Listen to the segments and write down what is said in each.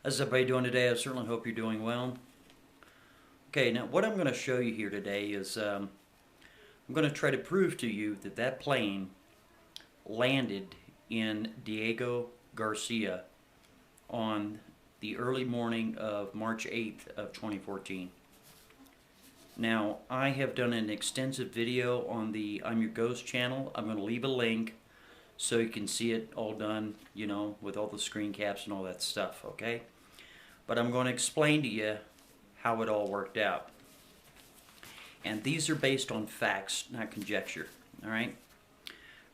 How's everybody doing today? I certainly hope you're doing well. Okay, now what I'm going to show you here today is I'm going to try to prove to you that that plane landed in Diego, Garcia on the early morning of March 8th of 2014. Now, I have done an extensive video on the I'm Your Ghost channel. I'm going to leave a link so you can see it all done, with all the screen caps and all that stuff, okay? But I'm going to explain to you how it all worked out. And these are based on facts, not conjecture, all right?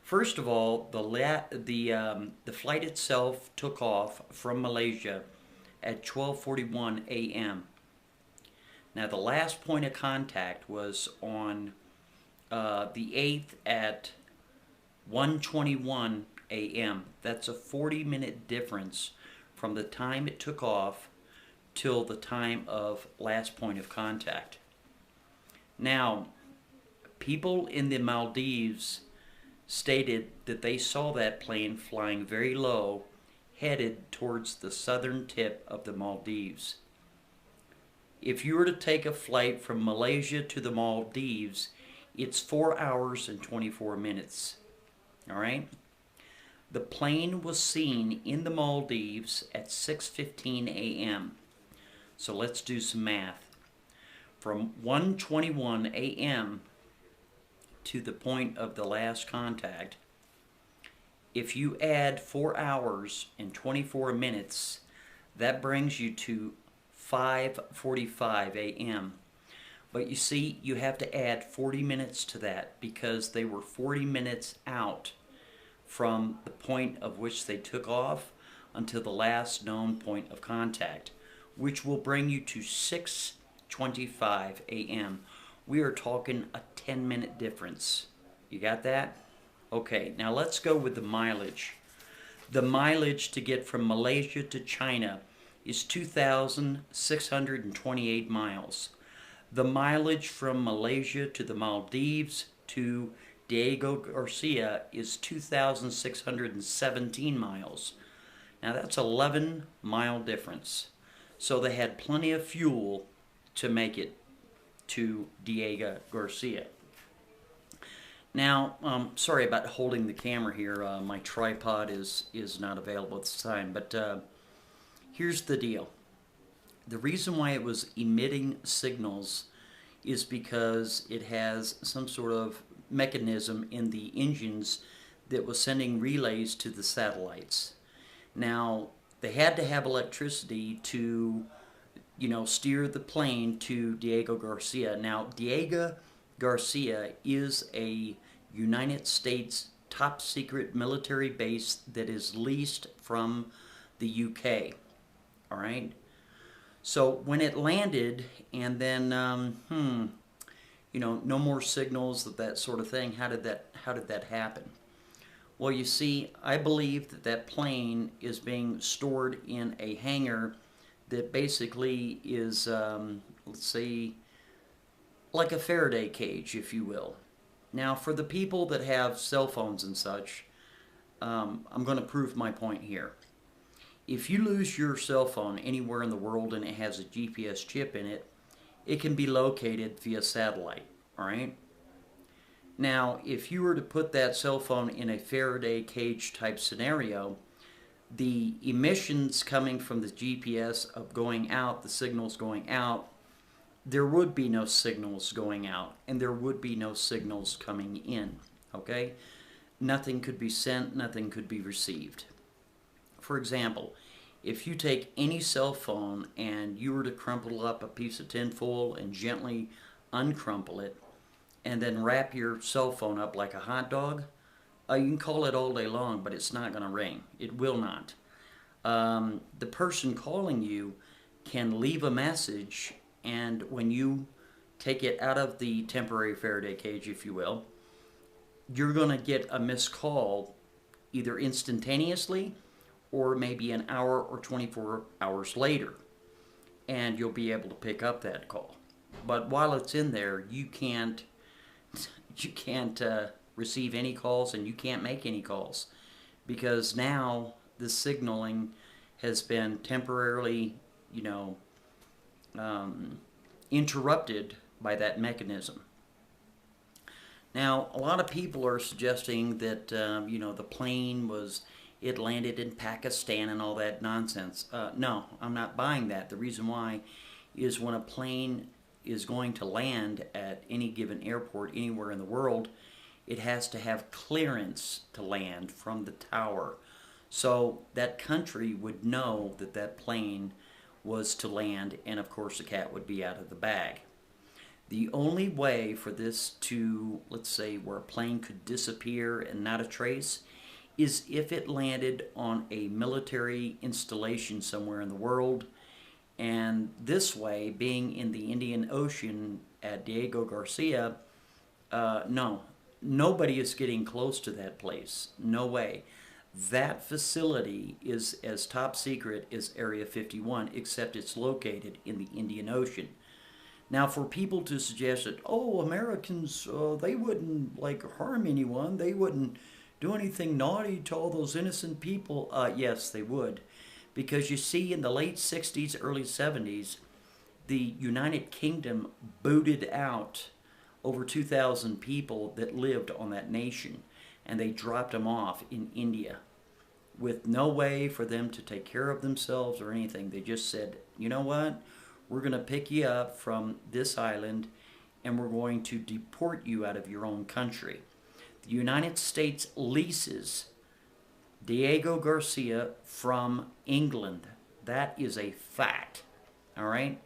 First of all, the flight itself took off from Malaysia at 12:41 a.m. Now, the last point of contact was on the 8th at 1:21 a.m. That's a 40-minute difference from the time it took off till the time of last point of contact. Now, people in the Maldives stated that they saw that plane flying very low, headed towards the southern tip of the Maldives. If you were to take a flight from Malaysia to the Maldives, it's 4 hours and 24 minutes. All right? The plane was seen in the Maldives at 6:15 a.m. So let's do some math. From 1:21 a.m. to the point of the last contact, if you add 4 hours and 24 minutes, that brings you to 5:45 a.m. But you see, you have to add 40 minutes to that because they were 40 minutes out from the point of which they took off until the last known point of contact, which will bring you to 6:25 a.m. We are talking a 10-minute difference. You got that? Okay, now let's go with the mileage. The mileage to get from Malaysia to China is 2,628 miles. The mileage from Malaysia to the Maldives to Diego Garcia is 2,617 miles. Now that's 11-mile difference. So they had plenty of fuel to make it to Diego Garcia. Now, sorry about holding the camera here. My tripod is not available at this time. But here's the deal. The reason why it was emitting signals is because it has some sort of mechanism in the engines that was sending relays to the satellites. Now, they had to have electricity to, steer the plane to Diego Garcia. Now, Diego Garcia is a United States top secret military base that is leased from the UK. All right? So when it landed and then, no more signals, that sort of thing, how did that happen? Well, you see, I believe that plane is being stored in a hangar that basically is, let's say, like a Faraday cage, if you will. Now, for the people that have cell phones and such, I'm going to prove my point here. If you lose your cell phone anywhere in the world and it has a GPS chip in it, it can be located via satellite, all right? Now, if you were to put that cell phone in a Faraday cage type scenario, the emissions coming from the GPS of going out, the signals going out, there would be no signals going out, and there would be no signals coming in, okay? Nothing could be sent, nothing could be received. For example, if you take any cell phone and you were to crumple up a piece of tinfoil and gently uncrumple it, and then wrap your cell phone up like a hot dog, you can call it all day long, but it's not going to ring. It will not. The person calling you can leave a message, and when you take it out of the temporary Faraday cage, if you will, you're going to get a missed call either instantaneously or maybe an hour or 24 hours later, and you'll be able to pick up that call. But while it's in there, you can't receive any calls and you can't make any calls because now the signaling has been temporarily, interrupted by that mechanism. Now, a lot of people are suggesting that, the plane it landed in Pakistan and all that nonsense. No, I'm not buying that. The reason why is when a plane is going to land at any given airport anywhere in the world, it has to have clearance to land from the tower. So that country would know that that plane was to land, and of course the cat would be out of the bag. The only way for this to, let's say, where a plane could disappear and not a trace, is if it landed on a military installation somewhere in the world, and this way, being in the Indian Ocean at Diego Garcia, no, nobody is getting close to that place. No way. That facility is as top secret as Area 51, except it's located in the Indian Ocean. Now, for people to suggest that, oh, Americans, they wouldn't harm anyone, they wouldn't do anything naughty to all those innocent people, yes, they would. Because you see, in the late 60s, early 70s, the United Kingdom booted out over 2,000 people that lived on that nation, and they dropped them off in India with no way for them to take care of themselves or anything. They just said, you know what, we're going to pick you up from this island and we're going to deport you out of your own country. The United States leases Diego Garcia from England. That is a fact. All right?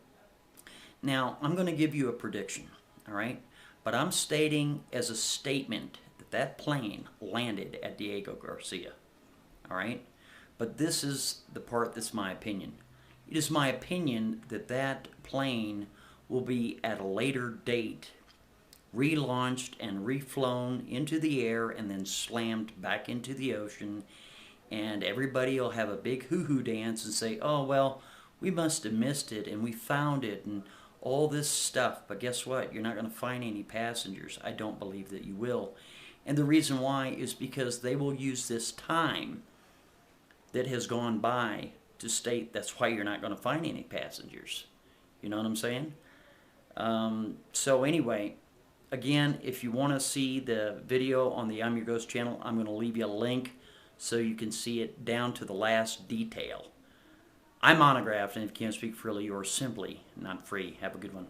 Now, I'm going to give you a prediction. All right? But I'm stating as a statement that that plane landed at Diego Garcia. All right? But this is the part that's my opinion. It is my opinion that that plane will be at a later date relaunched and reflown into the air and then slammed back into the ocean, and everybody will have a big hoo-hoo dance and say, oh, well, we must have missed it and we found it and all this stuff. But guess what? You're not going to find any passengers. I don't believe that you will. And the reason why is because they will use this time that has gone by to state that's why you're not going to find any passengers. You know what I'm saying? So anyway, again, if you want to see the video on the I'm Your Ghost channel, I'm going to leave you a link so you can see it down to the last detail. I'm monographed, and if you can't speak freely, you're simply not free. Have a good one.